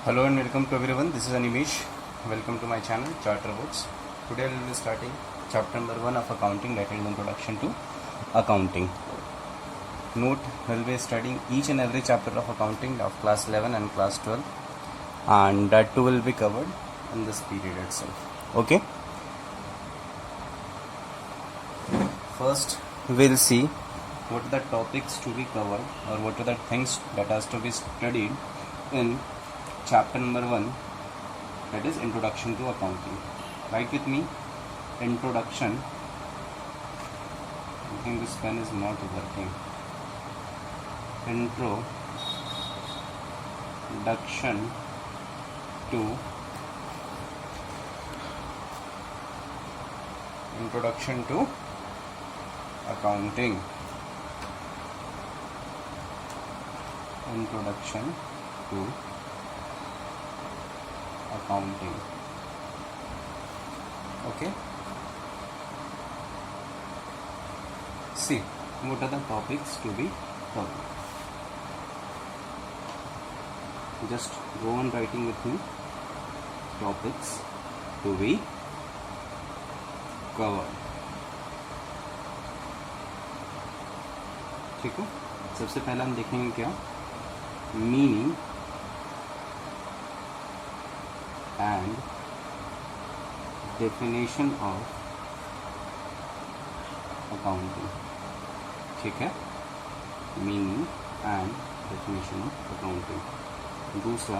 Hello and welcome to everyone. This is Animesh. Welcome to my channel Charter Books. Today we will be starting chapter number 1 of accounting, that is introduction to accounting. Note, we will be studying each and every chapter of accounting of class 11 and class 12, and that too will be covered in this period itself. Okay. First we will see what are the topics to be covered or what are the things that has to be studied in chapter number 1, that is introduction to accounting. Write with me, introduction. I think this pen is not working. Introduction to accounting. Introduction to accounting. Okay. See, what are the topics to be covered? Just go on writing with me. Topics to be covered. ठीक है. सबसे पहला हम देखेंगे क्या, meaning and definition of accounting. ठीक है, meaning and definition of accounting. दूसरा,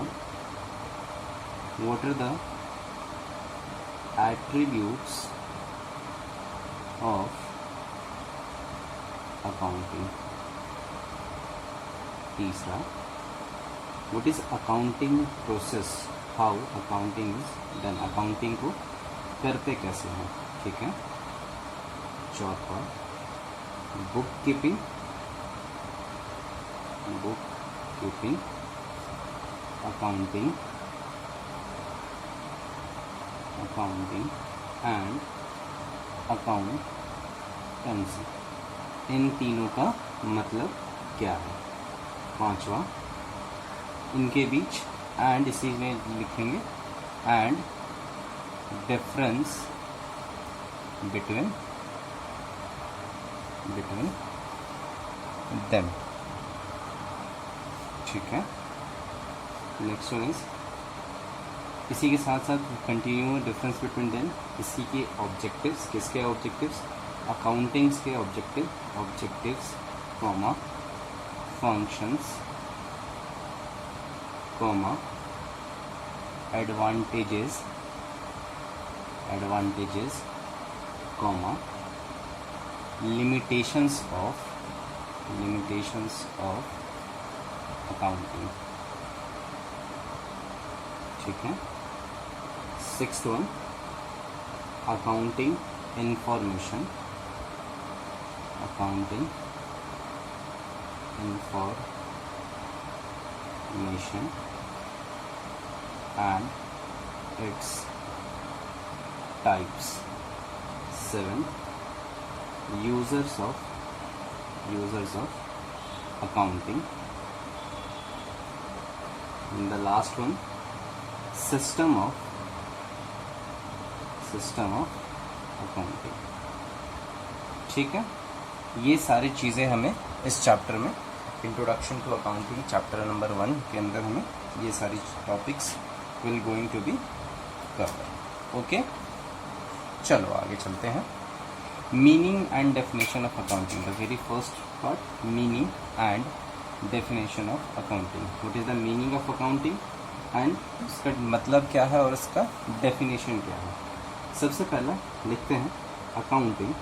what are the attributes of accounting. तीसरा, what is accounting process, how accounting is done, accounting को करते कैसे हैं. ठीक है. चौथा, book keeping accounting and accountancy. इन तीनों का मतलब क्या है. पांचवा, इनके बीच एंड इसी में लिखेंगे, एंड डिफरेंस बिटवीन देम. ठीक है. नेक्स्ट वन इज, इसी के साथ साथ कंटिन्यू डिफरेंस बिटवीन देम. इसी के ऑब्जेक्टिव्स, किसके ऑब्जेक्टिव्स, अकाउंटिंग्स के objectives comma functions comma advantages comma limitations of accounting. ठीक है. Sixth one, accounting information and its types. 7, users of accounting. And the last one, system of accounting. ठीक है. ये सारी चीज़ें हमें इस चैप्टर में, introduction to accounting chapter number 1 के अंदर हमें ये सारी topics will going to be cover. Okay, चलो आगे चलते हैं. Meaning and definition of accounting. The very first part, meaning and definition of accounting. What is the meaning of accounting and उसका मतलब क्या है और उसका डेफिनेशन क्या है. सबसे पहला लिखते हैं accounting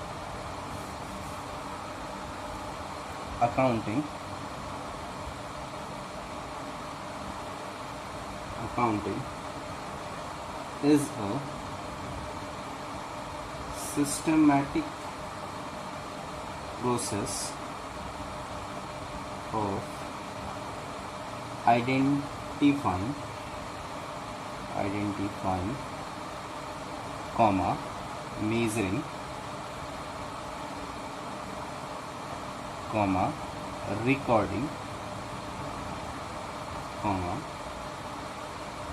is a systematic process of identifying, measuring, recording,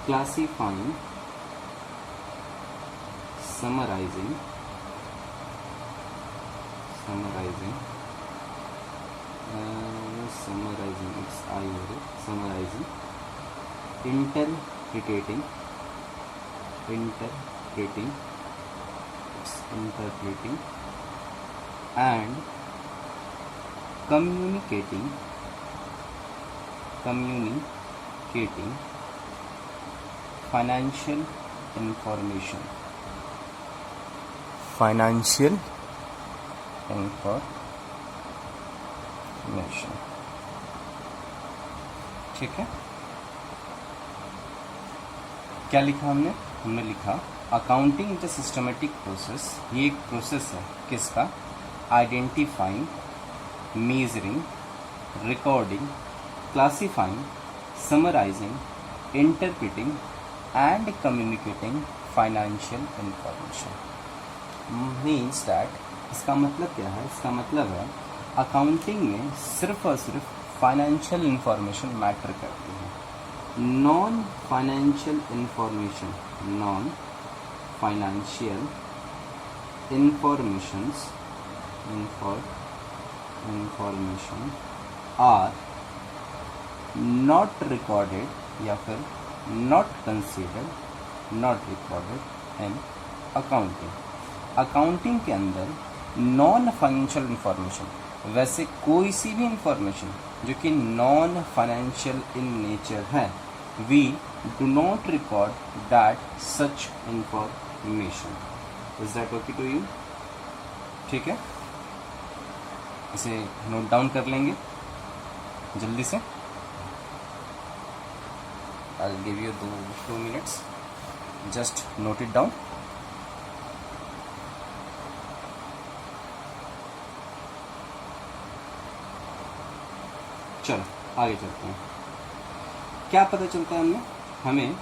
classifying, summarizing, it's I over it, summarizing, interpreting, and communicating financial information, ठीक है। क्या लिखा हमने लिखा accounting is a systematic process, ये एक प्रोसेस है किसका, identifying, measuring, recording, classifying, summarising, interpreting and communicating financial information. Means that, इसका मतलब क्या है, इसका मतलब है अकाउंटिंग में सिर्फ और सिर्फ फाइनेंशियल इंफॉर्मेशन मैटर करती है। Non financial information are not recorded या फिर नॉट कंसीडर्ड इन अकाउंटिंग के अंदर नॉन फाइनेंशियल इंफॉर्मेशन, वैसे कोई सी भी इंफॉर्मेशन जो कि नॉन फाइनेंशियल इन नेचर है, we do not record that such information. Is that okay to you? ठीक है, इसे नोट डाउन कर लेंगे जल्दी से। I will give you 2 minutes, just note it down. चलो आगे चलते हैं। क्या पता चलता है हमें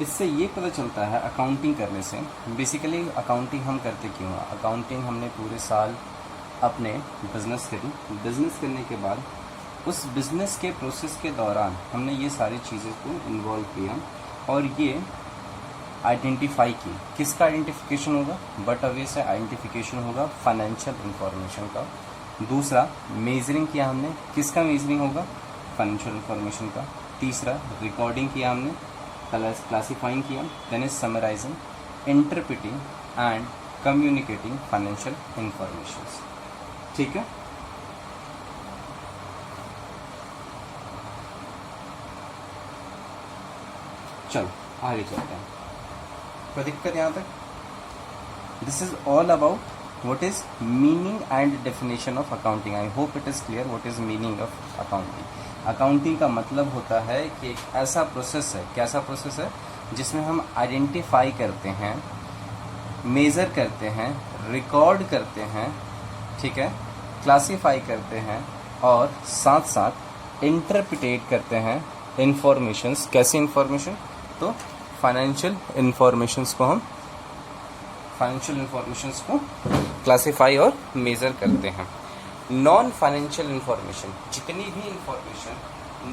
इससे ये पता चलता है अकाउंटिंग करने से, बेसिकली अकाउंटिंग हम करते क्यों हैं। अकाउंटिंग हमने पूरे साल अपने बिजनेस करी, बिजनेस करने के बाद उस बिजनेस के प्रोसेस के दौरान हमने ये सारी चीज़ों को इन्वॉल्व किया और ये आइडेंटिफाई की। किसका आइडेंटिफिकेशन होगा? बट ऑब्वियस है आइडेंटिफिकेशन होगा फाइनेंशियल इंफॉर्मेशन का। दूसरा मेजरिंग किया हमने, किसका मेजरिंग होगा? फाइनेंशियल इंफॉर्मेशन का। तीसरा रिकॉर्डिंग किया हमने, क्लासिफाइंग किया, then is summarising, interpreting and communicating financial information. ठीक है, चलो आगे चलते हैं। कोई दिक्कत यहाँ तक? This is all about what is meaning and definition of accounting. I hope it is clear what is meaning of accounting. accounting का मतलब होता है कि एक ऐसा प्रोसेस है, कैसा प्रोसेस है जिसमें हम आइडेंटिफाई करते हैं, मेज़र करते हैं, रिकॉर्ड करते हैं, ठीक है, क्लासीफाई करते हैं और साथ साथ इंटरप्रिटेट करते हैं इंफॉर्मेशंस। कैसी इंफॉर्मेशन? तो फाइनेंशियल इंफॉर्मेशंस को क्लासिफाई और मेजर करते हैं। नॉन फाइनेंशियल इंफॉर्मेशन, जितनी भी information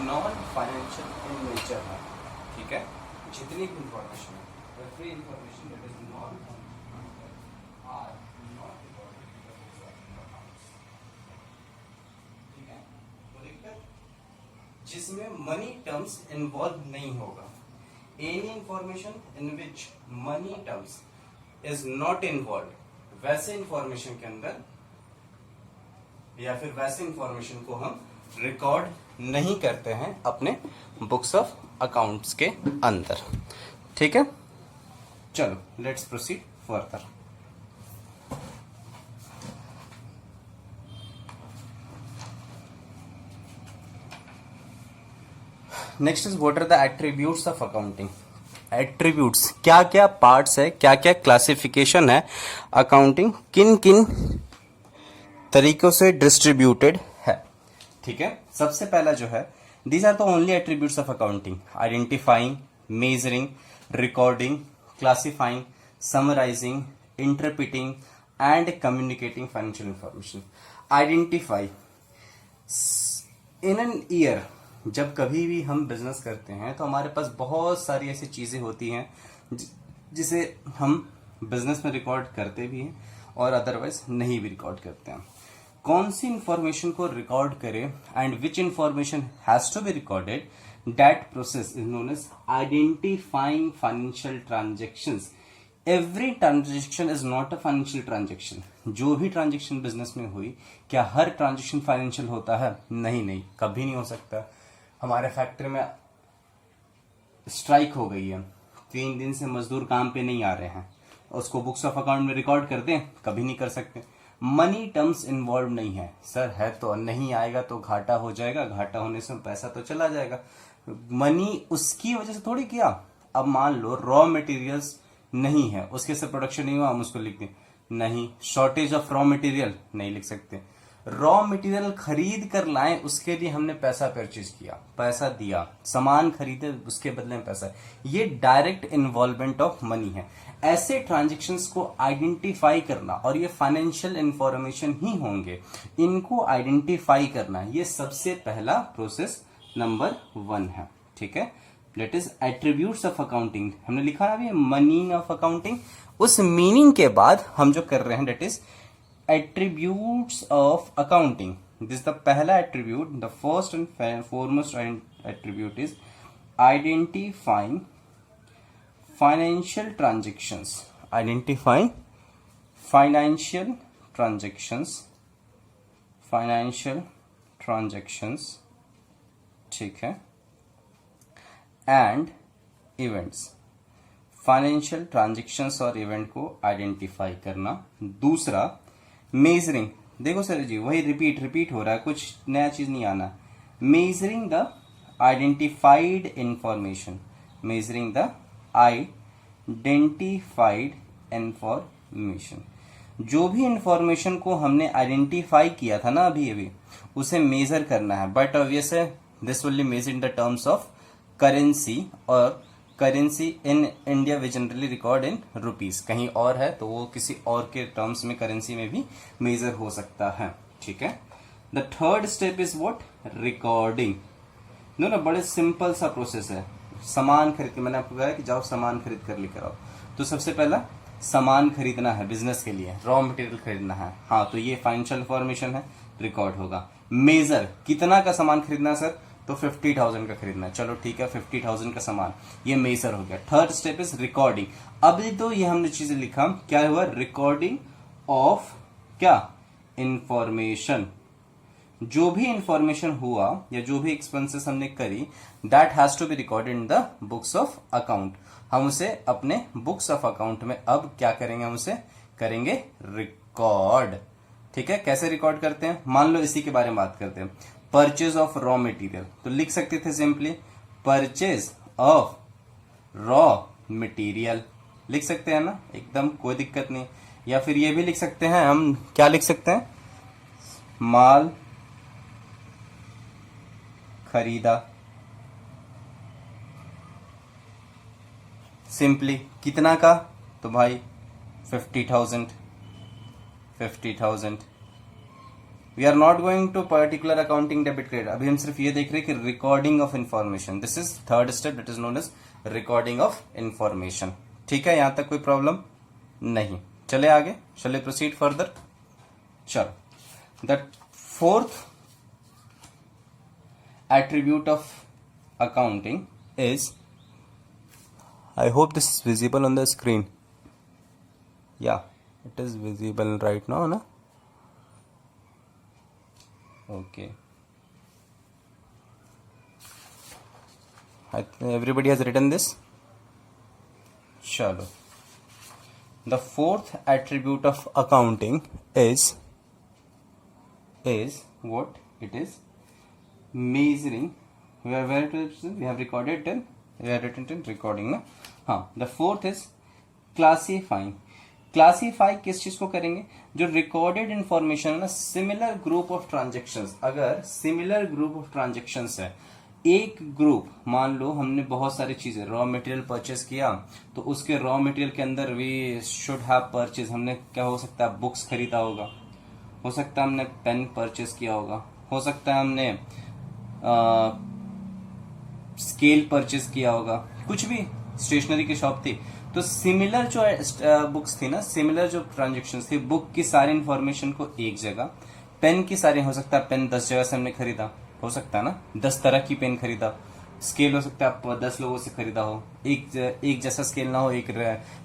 non financial in nature है, ठीक है, जितनी भी इंफॉर्मेशन है, every information that is non are not ठीक है। तो दिक्कत जिसमें मनी टर्म्स इन्वॉल्व नहीं होगा, any information in which money terms is not involve, वैसे इंफॉर्मेशन के अंदर या फिर वैसे इंफॉर्मेशन को हम रिकॉर्ड नहीं करते हैं अपने बुक्स ऑफ अकाउंट्स के अंदर। ठीक है, चलो let's proceed further. Next is what are the attributes of accounting. Attributes क्या क्या पार्ट्स है, क्या क्या क्लासिफिकेशन है, अकाउंटिंग किन किन तरीकों से डिस्ट्रीब्यूटेड है। ठीक है, सबसे पहला जो है, these are the only attributes of accounting: identifying, measuring, recording, classifying, summarising, interpreting and communicating financial information. Identify, in an year जब कभी भी हम बिजनेस करते हैं तो हमारे पास बहुत सारी ऐसी चीजें होती हैं जिसे हम बिजनेस में रिकॉर्ड करते भी हैं और अदरवाइज नहीं भी रिकॉर्ड करते हैं। कौन सी इंफॉर्मेशन को रिकॉर्ड करें and which information has to be recorded, that process is known as identifying financial transactions. Every transaction is not a financial transaction. जो भी ट्रांजेक्शन बिजनेस में हुई, क्या हर ट्रांजेक्शन फाइनेंशियल होता है? नहीं, कभी नहीं हो सकता। हमारे फैक्ट्री में स्ट्राइक हो गई है, 3 दिन से मजदूर काम पे नहीं आ रहे हैं, उसको बुक्स ऑफ अकाउंट में रिकॉर्ड कर दें? कभी नहीं कर सकते। मनी टर्म्स इन्वॉल्व नहीं है सर, है तो नहीं आएगा तो घाटा हो जाएगा, घाटा होने से पैसा तो चला जाएगा। मनी उसकी वजह से थोड़ी किया। अब मान लो रॉ मटेरियल्स नहीं है, उसके से प्रोडक्शन नहीं हुआ, हम उसको लिख दें नहीं। शॉर्टेज ऑफ रॉ मटेरियल नहीं लिख सकते। रॉ मटेरियल खरीद कर लाए, उसके लिए हमने पैसा परचेज किया, पैसा दिया, सामान खरीदे, उसके बदले में पैसा। ये डायरेक्ट इन्वॉल्वमेंट ऑफ मनी है। ऐसे ट्रांजेक्शन्स को आइडेंटिफाई करना, और ये फाइनेंशियल इंफॉर्मेशन ही होंगे, इनको आइडेंटिफाई करना, ये सबसे पहला प्रोसेस नंबर 1 है। ठीक है, that is attributes of accounting. हमने लिखा है अभी मीनिंग ऑफ अकाउंटिंग। उस मीनिंग के बाद हम जो कर रहे हैं that is attributes of accounting. This is the पहला attribute. The first and foremost attribute is identifying financial transactions. Identifying financial transactions. Financial transactions. ठीक है, and events. फाइनेंशियल ट्रांजेक्शन्स और इवेंट को आइडेंटिफाई करना। दूसरा मेजरिंग। देखो सर जी, वही repeat हो रहा है, कुछ नया चीज नहीं आना। Measuring the identified information. Measuring the identified information. जो भी इंफॉर्मेशन को हमने आइडेंटिफाई किया था ना अभी उसे मेजर करना है। बट ऑब्वियस है this will be measured in the terms of currency, और currency in India we generally record in rupees. कहीं और है तो वो किसी और के टर्म्स में करेंसी में भी मेजर हो सकता है। ठीक है, the third step is what? Recording. ना बड़े सिंपल सा प्रोसेस है। सामान खरीद के, मैंने आपको कहा कि जाओ सामान खरीद कर लेकर आओ, तो सबसे पहला सामान खरीदना है बिजनेस के लिए, रॉ मटेरियल खरीदना है। हाँ, तो ये फाइनेंशियल इंफॉर्मेशन है, रिकॉर्ड होगा। मेजर, कितना का सामान खरीदना है सर? तो 50,000 का खरीदना है। चलो ठीक है, 50,000 का सामान, ये मेजर हो गया। Third step is recording. अभी तो ये हमने चीजें लिखा, क्या हुआ? रिकॉर्डिंग ऑफ क्या? इंफॉर्मेशन। जो भी इंफॉर्मेशन हुआ या जो भी एक्सपेंसेस हमने करी, that has to be recorded in the books of account. हम उसे अपने बुक्स ऑफ अकाउंट में अब क्या करेंगे? हम उसे करेंगे रिकॉर्ड। ठीक है, कैसे रिकॉर्ड करते हैं? मान लो इसी के बारे में बात करते हैं, परचेज ऑफ रॉ मटेरियल। तो लिख सकते थे simply purchase of raw material, लिख सकते हैं ना, एकदम कोई दिक्कत नहीं। या फिर ये भी लिख सकते हैं हम, क्या लिख सकते हैं? माल खरीदा। सिंपली कितना का? तो भाई 50,000। We are not going to particular accounting debit credit. अभी हम सिर्फ ये देख रहे हैं कि recording of information, this is third step, that is known as recording of information. ठीक है, यहां तक कोई प्रॉब्लम नहीं। चले आगे, चले प्रोसीड फर्दर। चलो, the fourth attribute of accounting is, I hope this is visible on the screen. Yeah, it is visible right now, na? Okay. Everybody has written this? Chalo. The fourth attribute of accounting is what? It is measuring. We have recorded 10. We have written 10 recording ना. हाँ, the fourth is classifying. Classify किस चीज को करेंगे? जो recorded information है ना, similar group of transactions. अगर सिमिलर ग्रुप ऑफ ट्रांजेक्शंस है, एक ग्रुप, मान लो हमने बहुत सारी चीजें रॉ मटेरियल परचेज किया, तो उसके रॉ मटेरियल के अंदर वी शुड हैव परचेज, हमने क्या हो सकता है? बुक्स खरीदा होगा, हो सकता है हमने पेन परचेज किया होगा, हो सकता है हमने स्केल परचेज किया होगा, कुछ भी स्टेशनरी की शॉप थी, तो सिमिलर जो बुक्स थी ना, सिमिलर जो ट्रांजेक्शन थी, बुक की सारी इंफॉर्मेशन को एक जगह, पेन की सारी, हो सकता है पेन 10 जगह से हमने खरीदा, हो सकता है ना 10 तरह की पेन खरीदा, स्केल हो सकता है आप 10 लोगों से खरीदा हो, एक जैसा स्केल ना हो, एक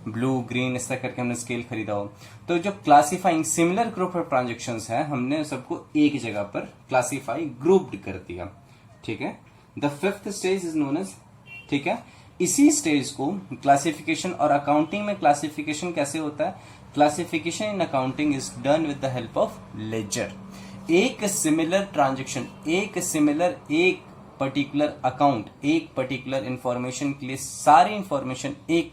ब्लू ग्रीन इस तरह करके हमने स्केल खरीदा हो। तो जो classifying similar group of transactions है, हमने सबको एक जगह पर क्लासिफाई ग्रुप्ड कर दिया। ठीक है, the fifth stage is known as, ठीक है, इसी स्टेज को क्लासिफिकेशन, और अकाउंटिंग में क्लासिफिकेशन कैसे होता है, classification in accounting is done with the help of ledger. एक सिमिलर ट्रांजेक्शन, एक पर्टिकुलर अकाउंट, एक पर्टिकुलर इंफॉर्मेशन के लिए सारी इंफॉर्मेशन एक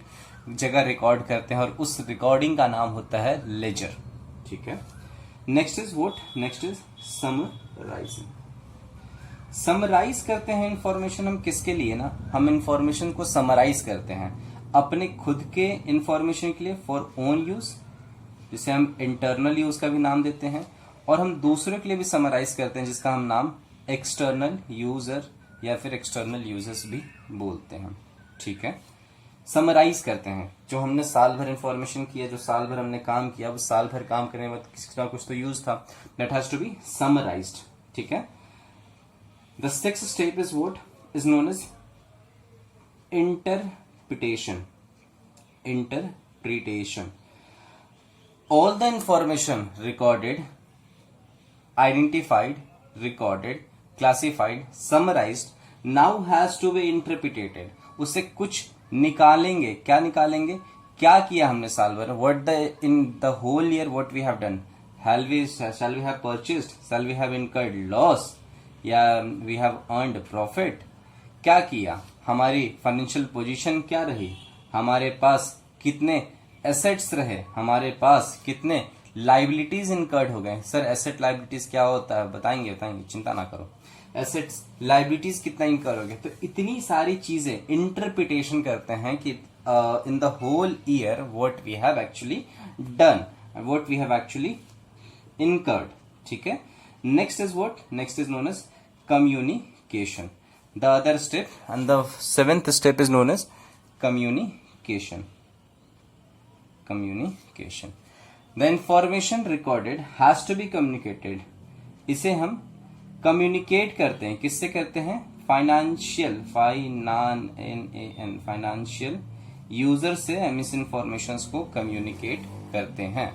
जगह रिकॉर्ड करते हैं और उस रिकॉर्डिंग का नाम होता है लेजर। ठीक है, next is what, next is summarising. Summarise करते हैं इंफॉर्मेशन हम किसके लिए ना, हम इंफॉर्मेशन को समराइज करते हैं अपने खुद के इंफॉर्मेशन के लिए, फॉर ओन यूज, जिसे हम इंटरनल यूज का भी नाम देते हैं, और हम दूसरों के लिए भी समराइज करते हैं जिसका हम नाम एक्सटर्नल यूजर या फिर एक्सटर्नल यूजर्स भी बोलते हैं। ठीक है, समराइज करते हैं जो हमने साल भर इंफॉर्मेशन किया, जो साल भर हमने काम किया, वो साल भर काम करने के बाद किसी ना कुछ तो यूज था, that has to be summarised. ठीक है, the sixth step is what is known as interpretation. Interpretation, all the information recorded, identified, recorded, classified, summarized now has to be interpreted। उससे कुछ निकालेंगे, क्या निकालेंगे, क्या किया हमने साल भर, what the in the whole year what we have done, shall we have purchased, shall we have incurred loss, या we have earned profit, क्या किया, हमारी फाइनेंशियल पोजीशन क्या रही, हमारे पास कितने एसेट्स रहे, हमारे पास कितने लाइबिलिटीज इनकर्ड हो गए। सर एसेट लाइबिलिटीज क्या होता है, बताएंगे, चिंता ना करो, एसेट्स लाइबिलिटीज कितना इनकर हो गया। तो इतनी सारी चीजें इंटरप्रिटेशन करते हैं कि in the whole year what we have actually done, what we have actually incurred. ठीक है, next is what, next is known as communication. The other step and the seventh step is known as communication. communication, the information recorded has to be communicated। इसे हम communicate करते हैं, किससे करते हैं, financial, financial user से हम इस इंफॉर्मेशन को कम्युनिकेट करते हैं।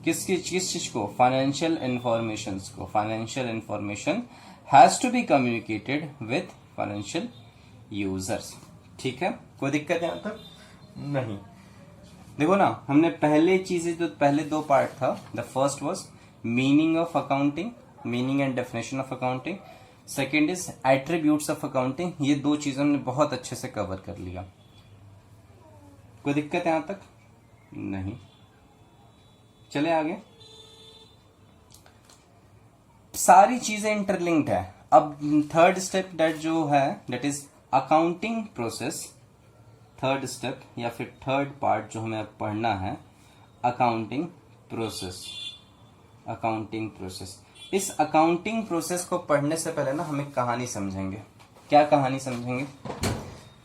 किस चीज को, फाइनेंशियल इंफॉर्मेशन को। Financial information has to be communicated with financial users. ठीक है, कोई दिक्कत है यहाँ तक? नहीं। देखो ना, हमने पहले चीजें, जो पहले दो पार्ट था, the first was meaning of accounting, meaning and definition of accounting, second is attributes of accounting. ये दो चीजें हमने बहुत अच्छे से कवर कर लिया। कोई दिक्कत है यहां तक? नहीं। चले आगे। सारी चीजें इंटरलिंक्ड है। अब थर्ड स्टेप दैट जो है, that is accounting process. Third step या फिर थर्ड पार्ट जो हमें अब पढ़ना है, अकाउंटिंग प्रोसेस। अकाउंटिंग प्रोसेस, इस अकाउंटिंग प्रोसेस को पढ़ने से पहले ना हम एक कहानी समझेंगे। क्या कहानी समझेंगे?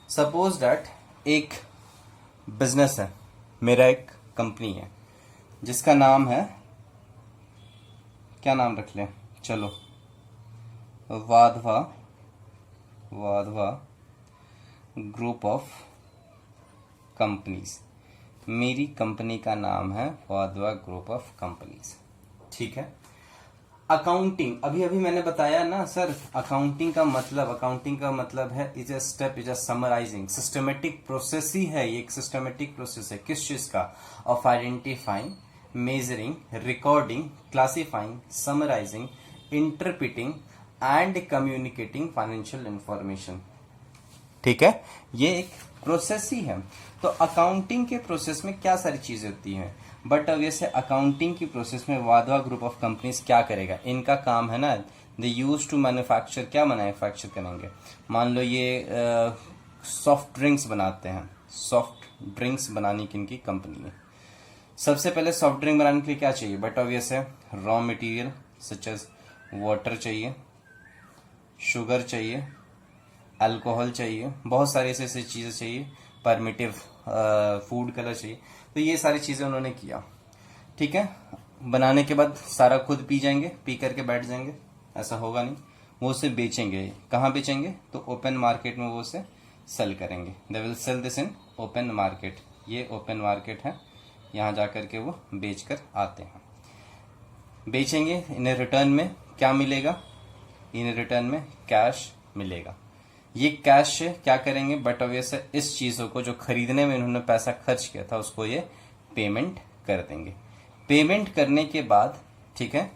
सपोज दैट एक बिजनेस है, मेरा एक कंपनी है जिसका नाम है, क्या नाम रख लें, चलो वाधवा ग्रुप ऑफ कंपनीज। मेरी कंपनी का नाम है वाधवा ग्रुप ऑफ कंपनीज। ठीक है, अकाउंटिंग, अभी मैंने बताया ना सर, अकाउंटिंग का मतलब है is a step, is a summarising, systematic process ही है ये। एक सिस्टमेटिक प्रोसेस है किस चीज का? Of identifying, measuring, recording, classifying, summarising, interpreting and communicating financial information. ठीक है, ये एक प्रोसेस ही है। तो अकाउंटिंग के प्रोसेस में क्या सारी चीजें होती हैं, बट अब जैसे अकाउंटिंग की प्रोसेस में वाधवा ग्रुप ऑफ कंपनीज क्या करेगा, इनका काम है ना, दे यूज टू मैन्युफैक्चर, क्या मैन्युफैक्चर करेंगे, मान लो ये सॉफ्ट ड्रिंक्स बनाते हैं, सॉफ्ट ड्रिंक्स बनाने की इनकी कंपनी है। सबसे पहले सॉफ्ट ड्रिंक बनाने के लिए क्या चाहिए, बट ऑब्वियस है raw material such as water चाहिए, शुगर चाहिए, अल्कोहल चाहिए, बहुत सारी ऐसी चीज़ें चाहिए, परमिटिव फूड कलर चाहिए। तो ये सारी चीज़ें उन्होंने किया, ठीक है। बनाने के बाद सारा खुद पी जाएंगे, पी करके बैठ जाएंगे, ऐसा होगा नहीं। वो उसे बेचेंगे, कहाँ बेचेंगे? तो ओपन मार्केट में वो उसे सेल करेंगे। They will sell this in open market. ये ओपन मार्केट है, यहाँ जा करके वो बेच कर आते हैं। बेचेंगे, इन्हें रिटर्न में क्या मिलेगा? इन्हें रिटर्न में कैश मिलेगा। ये कैश से क्या करेंगे? बट ऑब्वियस है, इस चीज़ों को जो खरीदने में इन्होंने पैसा खर्च किया था उसको ये पेमेंट कर देंगे। पेमेंट करने के बाद, ठीक है,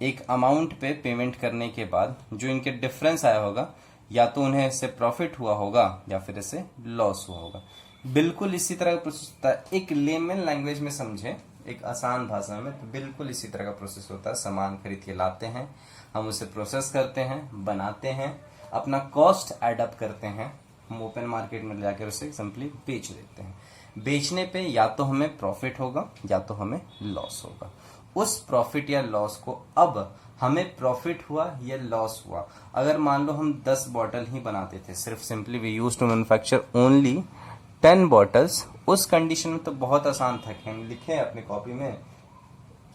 एक अमाउंट पे पेमेंट करने के बाद जो इनके डिफरेंस आया होगा, या तो उन्हें इससे प्रॉफिट हुआ होगा या फिर इससे लॉस हुआ होगा। बिल्कुल इसी तरह का प्रोसेस होता है। एक लेमन लैंग्वेज में समझे, एक आसान भाषा में, तो बिल्कुल इसी तरह का प्रोसेस होता है। सामान खरीद के लाते हैं, हम उसे प्रोसेस करते हैं, बनाते हैं, अपना कॉस्ट एडअप करते हैं, हम ओपन मार्केट में जाकर उसे सिंपली बेच देते हैं। बेचने पे या तो हमें प्रॉफिट होगा या तो हमें लॉस होगा। उस प्रॉफिट या लॉस को, अब हमें प्रॉफिट हुआ या लॉस हुआ, अगर मान लो हम 10 बॉटल ही बनाते थे, सिर्फ simply we use to manufacture only 10 bottles, उस कंडीशन में तो बहुत आसान था कि हम लिखे अपनी कॉपी में,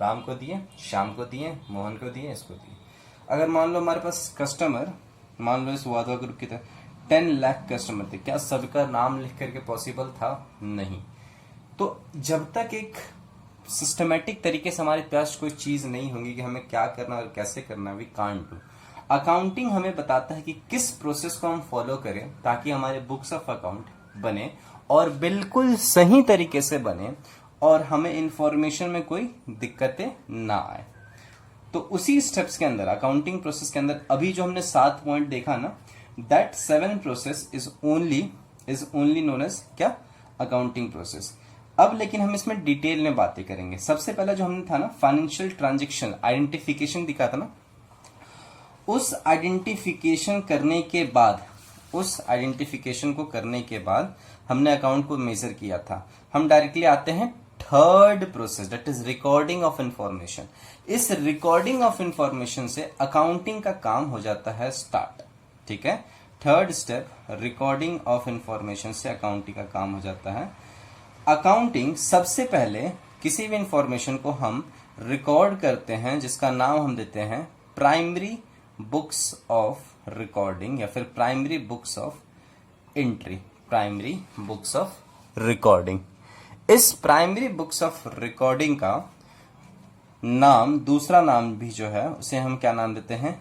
राम को दिए, श्याम को दिए, मोहन को दिए, इसको दिए। अगर मान लो हमारे पास कस्टमर, मान लो इस वादा ग्रुप की तरह 10 लाख कस्टमर थे, क्या सबका नाम लिख करके पॉसिबल था? नहीं। तो जब तक एक सिस्टमेटिक तरीके से हमारे पास कोई चीज नहीं होगी कि हमें क्या करना और कैसे करना, वी कांट डू। अकाउंटिंग हमें बताता है कि किस प्रोसेस को हम फॉलो करें ताकि हमारे बुक्स ऑफ अकाउंट बने और बिल्कुल सही तरीके से बने और हमें इंफॉर्मेशन में कोई दिक्कतें ना आए। तो उसी स्टेप्स के अंदर, अकाउंटिंग प्रोसेस के अंदर, अभी जो हमने 7 पॉइंट देखा ना, that 7 process is only known as क्या? Accounting process. अब लेकिन हम इसमें डिटेल में बातें करेंगे। सबसे पहला जो हमने था ना, फाइनेंशियल ट्रांजेक्शन आइडेंटिफिकेशन दिखा था ना, उस आइडेंटिफिकेशन करने के बाद, उस आइडेंटिफिकेशन को करने के बाद हमने अकाउंट को मेजर किया था। हम डायरेक्टली आते हैं third process, that is recording of information. इस रिकॉर्डिंग ऑफ इंफॉर्मेशन से अकाउंटिंग का काम हो जाता है स्टार्ट, ठीक है। Third step, recording of information से अकाउंटिंग का काम हो जाता है। अकाउंटिंग, सबसे पहले किसी भी इंफॉर्मेशन को हम रिकॉर्ड करते हैं जिसका नाम हम देते हैं प्राइमरी बुक्स ऑफ रिकॉर्डिंग या फिर primary books of entry, primary books of recording. इस प्राइमरी बुक्स ऑफ रिकॉर्डिंग का नाम, दूसरा नाम भी जो है उसे हम क्या नाम देते हैं?